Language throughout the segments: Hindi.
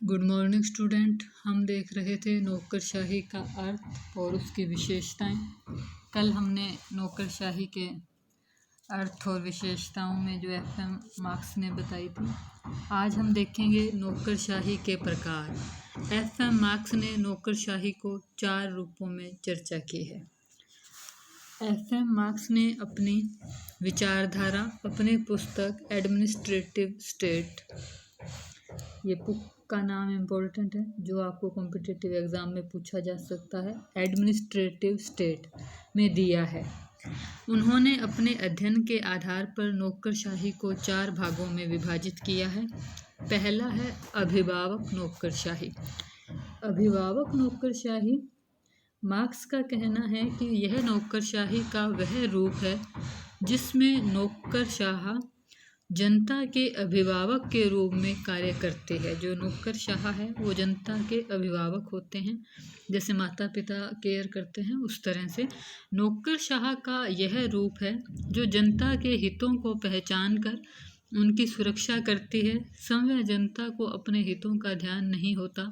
Good morning student. हम देख रहे थे नौकरशाही का अर्थ और उसकी विशेषताएं। कल हमने नौकरशाही के अर्थ और विशेषताओं में जो एफएम मार्क्स ने बताई थी, आज हम देखेंगे नौकरशाही के प्रकार। एफएम मार्क्स ने नौकरशाही को 4 रूपों में चर्चा की है। एफएम मार्क्स ने अपनी विचारधारा अपनी पुस्तक एडमिनिस्ट्रेटिव स्टेट, ये बुक का नाम इम्पोर्टेंट है जो आपको कॉम्पिटिटिव एग्ज़ाम में पूछा जा सकता है, एडमिनिस्ट्रेटिव स्टेट में दिया है। उन्होंने अपने अध्ययन के आधार पर नौकरशाही को 4 भागों में विभाजित किया है। पहला है अभिभावक नौकरशाही। अभिभावक नौकरशाही, मार्क्स का कहना है कि यह नौकरशाही का वह रूप है जिसमें नौकरशाह जनता के अभिभावक के रूप में कार्य करते हैं। जो नौकरशाह है वो जनता के अभिभावक होते हैं, जैसे माता पिता केयर करते हैं, उस तरह से नौकरशाह का यह रूप है जो जनता के हितों को पहचान कर उनकी सुरक्षा करती है। समय जनता को अपने हितों का ध्यान नहीं होता।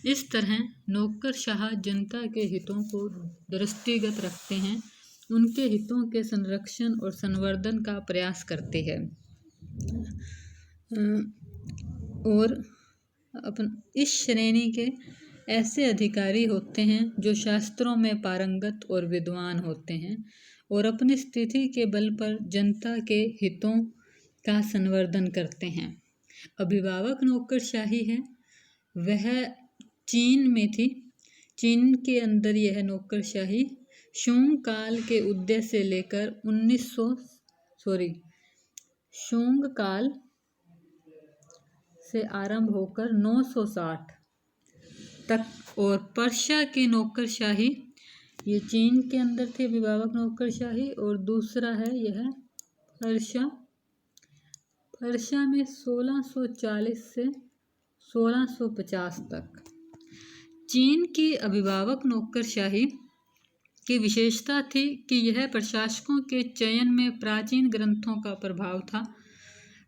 इस तरह नौकरशाह जनता के हितों को दृष्टिगत रखते हैं, उनके हितों के संरक्षण और संवर्धन का प्रयास करते हैं। और इस श्रेणी के ऐसे अधिकारी होते हैं जो शास्त्रों में पारंगत और विद्वान होते हैं और अपनी स्थिति के बल पर जनता के हितों का संवर्धन करते हैं। अभिभावक नौकरशाही है वह चीन में थी। चीन के अंदर यह नौकरशाही शूंग काल के उदय से लेकर शूंग काल से आरंभ होकर 960 तक, और पर्शिया की नौकरशाही, ये चीन के अंदर थी अभिभावक नौकरशाही, और दूसरा है यह पर्शिया में 1640 से 1650 तक। चीन की अभिभावक नौकरशाही की विशेषता थी कि यह प्रशासकों के चयन में प्राचीन ग्रंथों का प्रभाव था।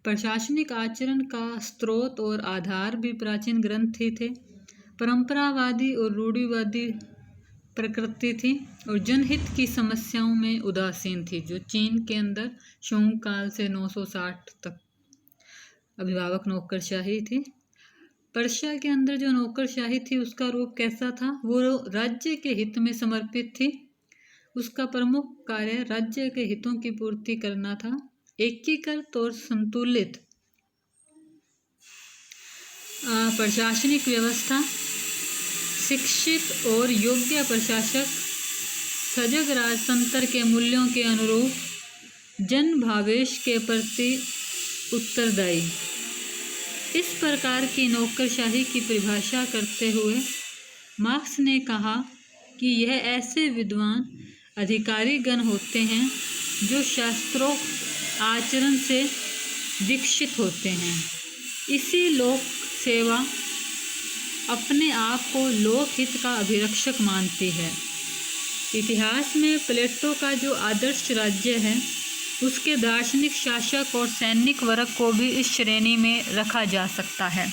प्रशासनिक आचरण का स्रोत और आधार भी प्राचीन ग्रंथ ही थे। परंपरावादी और रूढ़िवादी प्रकृति थी और जनहित की समस्याओं में उदासीन थी। जो चीन के अंदर शोंग काल से 960 तक अभिभावक नौकरशाही थी। पर्शिया के अंदर जो नौकरशाही थी उसका रूप कैसा था? वो राज्य के हित में समर्पित थी। उसका प्रमुख कार्य राज्य के हितों की पूर्ति करना था। एकीकृत और संतुलित प्रशासनिक व्यवस्था, शिक्षित और योग्य प्रशासक, सजग राजतंत्र के मूल्यों के अनुरूप, जन भावेश के प्रति उत्तरदायी। इस प्रकार की नौकरशाही की परिभाषा करते हुए मार्क्स ने कहा कि यह ऐसे विद्वान अधिकारीगण होते हैं जो शास्त्रोक्त आचरण से दीक्षित होते हैं। इसी लोक सेवा अपने आप को लोकहित का अभिरक्षक मानती है। इतिहास में प्लेटो का जो आदर्श राज्य है उसके दार्शनिक, शासक और सैनिक वर्ग को भी इस श्रेणी में रखा जा सकता है।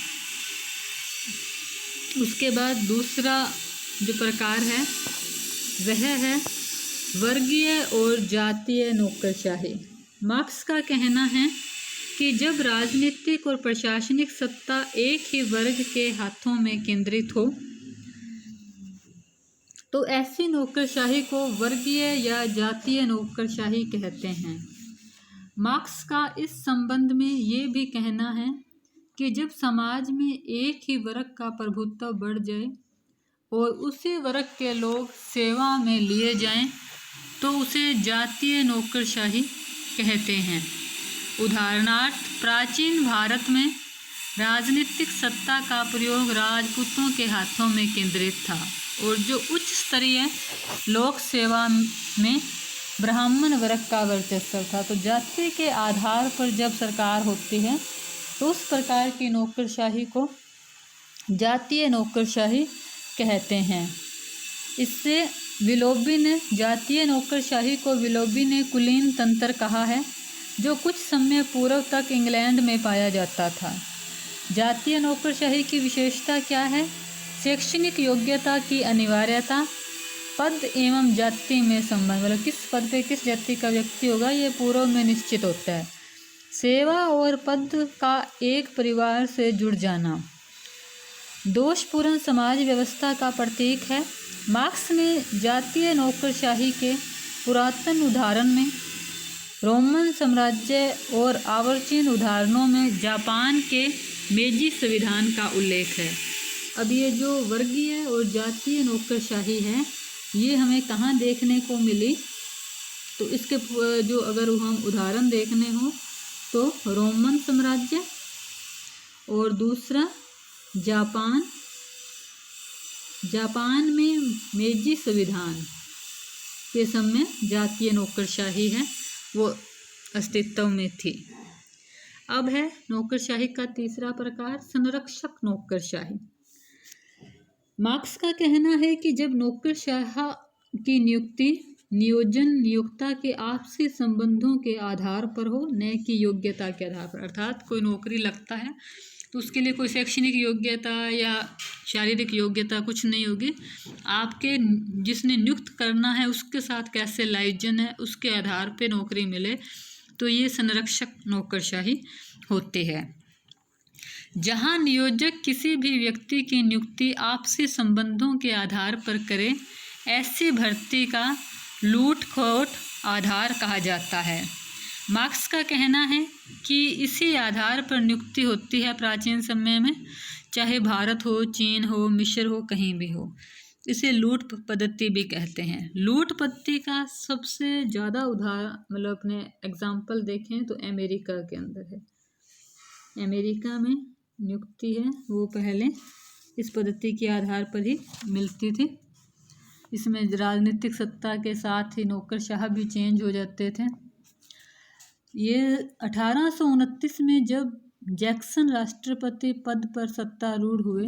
उसके बाद दूसरा जो प्रकार है वह है वर्गीय और जातीय नौकरशाही। मार्क्स का कहना है कि जब राजनीतिक और प्रशासनिक सत्ता एक ही वर्ग के हाथों में केंद्रित हो तो ऐसी नौकरशाही को वर्गीय या जातीय नौकरशाही कहते हैं। मार्क्स का इस संबंध में ये भी कहना है कि जब समाज में एक ही वर्ग का प्रभुत्व बढ़ जाए और उसी वर्ग के लोग सेवा में लिए जाएं तो उसे जातीय नौकरशाही कहते हैं। उदाहरणार्थ, प्राचीन भारत में राजनीतिक सत्ता का प्रयोग राजपूतों के हाथों में केंद्रित था और जो उच्च स्तरीय लोक सेवा में ब्राह्मण वर्ग का वर्चस्व था। तो जाति के आधार पर जब सरकार होती है तो उस प्रकार की नौकरशाही को जातीय नौकरशाही कहते हैं। इससे विलोबी ने जातीय नौकरशाही को विलोबी ने कुलीन तंत्र कहा है, जो कुछ समय पूर्व तक इंग्लैंड में पाया जाता था। जातीय नौकरशाही की विशेषता क्या है? शैक्षणिक योग्यता की अनिवार्यता, पद एवं जाति में संबंध, मतलब किस पद पे किस जाति का व्यक्ति होगा ये पूर्व में निश्चित होता है। सेवा और पद का एक परिवार से जुड़ जाना, दोषपूर्ण समाज व्यवस्था का प्रतीक है। मार्क्स ने जातीय नौकरशाही के पुरातन उदाहरण में रोमन साम्राज्य और आवर्चीन उदाहरणों में जापान के मेजी संविधान का उल्लेख है। अब ये जो वर्गीय और जातीय नौकरशाही है ये हमें कहाँ देखने को मिली? तो इसके जो अगर हम उदाहरण देखने हो तो रोमन साम्राज्य और दूसरा जापान में मेजी संविधान के समय जातीय नौकरशाही है वो अस्तित्व में थी। अब है नौकरशाही का तीसरा प्रकार, संरक्षक नौकरशाही। मार्क्स का कहना है कि जब नौकरशाह की नियुक्ति नियोजन नियोक्ता के आपसी संबंधों के आधार पर हो, न कि योग्यता के आधार पर, अर्थात कोई नौकरी लगता है तो उसके लिए कोई शैक्षणिक योग्यता या शारीरिक योग्यता कुछ नहीं होगी, आपके जिसने नियुक्त करना है उसके साथ कैसे लाइजन है उसके आधार पे नौकरी मिले, तो ये संरक्षक नौकरशाही होती है। जहां नियोजक किसी भी व्यक्ति की नियुक्ति आपसी संबंधों के आधार पर करे, ऐसी भर्ती का लूट खोट आधार कहा जाता है। मार्क्स का कहना है कि इसी आधार पर नियुक्ति होती है प्राचीन समय में, चाहे भारत हो, चीन हो, मिस्र हो, कहीं भी हो। इसे लूट पद्धति भी कहते हैं। लूट पद्धति का सबसे ज़्यादा उदाहरण मतलब अपने एग्जाम्पल देखें तो अमेरिका के अंदर है। अमेरिका में नियुक्ति है वो पहले इस पद्धति के आधार पर ही मिलती थी। इसमें राजनीतिक सत्ता के साथ ही नौकरशाह भी चेंज हो जाते थे। ये 1829 में जब जैक्सन राष्ट्रपति पद पर सत्तारूढ़ हुए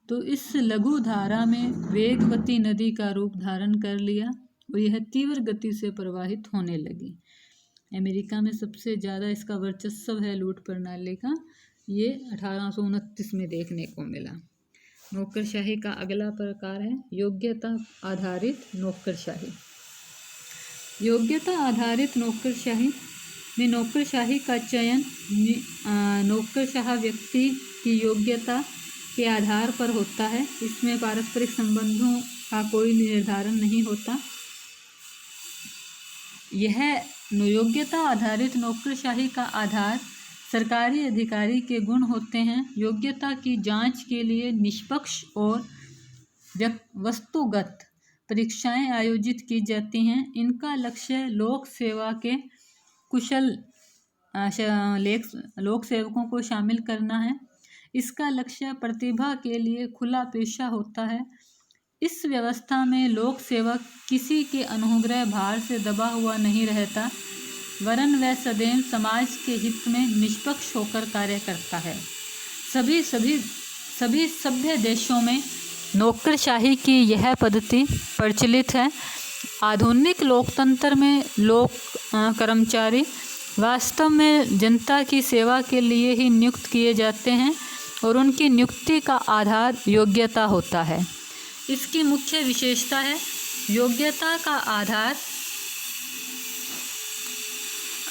तो इस लघु धारा में वेगवती नदी का रूप धारण कर लिया और यह तीव्र गति से प्रवाहित होने लगी। अमेरिका में सबसे ज़्यादा इसका वर्चस्व है लूट प्रणाली का, ये 1829 में देखने को मिला। नौकरशाही का अगला प्रकार है योग्यता आधारित नौकरशाही। योग्यता आधारित नौकरशाही में नौकरशाही का चयन नौकरशाह व्यक्ति की योग्यता के आधार पर होता है। इसमें पारस्परिक संबंधों का कोई निर्धारण नहीं होता। यह योग्यता आधारित नौकरशाही का आधार सरकारी अधिकारी के गुण होते हैं। योग्यता की जांच के लिए निष्पक्ष और वस्तुगत परीक्षाएं आयोजित की जाती हैं। इनका लक्ष्य लोक सेवा के कुशल लोक सेवकों को शामिल करना है। इसका लक्ष्य प्रतिभा के लिए खुला पेशा होता है। इस व्यवस्था में लोक सेवक किसी के अनुग्रह भार से दबा हुआ नहीं रहता, वरन वह सदैव समाज के हित में निष्पक्ष होकर कार्य करता है। सभी सभ्य देशों में नौकरशाही की यह पद्धति प्रचलित है। आधुनिक लोकतंत्र में लोक कर्मचारी वास्तव में जनता की सेवा के लिए ही नियुक्त किए जाते हैं और उनकी नियुक्ति का आधार योग्यता होता है। इसकी मुख्य विशेषता है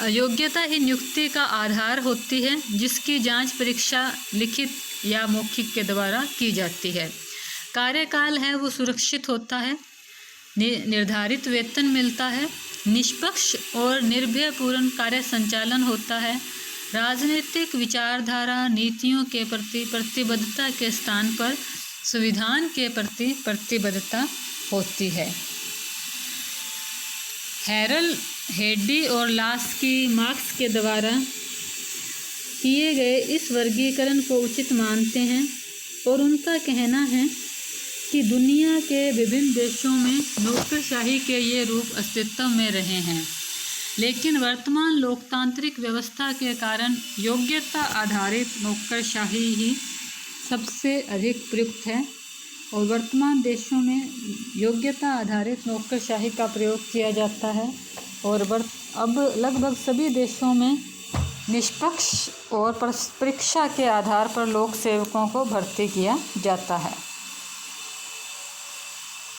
योग्यता ही नियुक्ति का आधार होती है, जिसकी जांच परीक्षा लिखित या मौखिक के द्वारा की जाती है। कार्यकाल है वो सुरक्षित होता है, निर्धारित वेतन मिलता है, निष्पक्ष और निर्भयपूर्ण कार्य संचालन होता है। राजनीतिक विचारधारा नीतियों के प्रति प्रतिबद्धता के स्थान पर संविधान के प्रति प्रतिबद्धता होती है। हैरल हेडी और लास्की मार्क्स के द्वारा किए गए इस वर्गीकरण को उचित मानते हैं और उनका कहना है कि दुनिया के विभिन्न देशों में नौकरशाही के ये रूप अस्तित्व में रहे हैं, लेकिन वर्तमान लोकतांत्रिक व्यवस्था के कारण योग्यता आधारित नौकरशाही ही सबसे अधिक प्रयुक्त है और वर्तमान देशों में योग्यता आधारित नौकरशाही का प्रयोग किया जाता है और अब लगभग सभी देशों में निष्पक्ष और परीक्षा के आधार पर लोक सेवकों को भर्ती किया जाता है।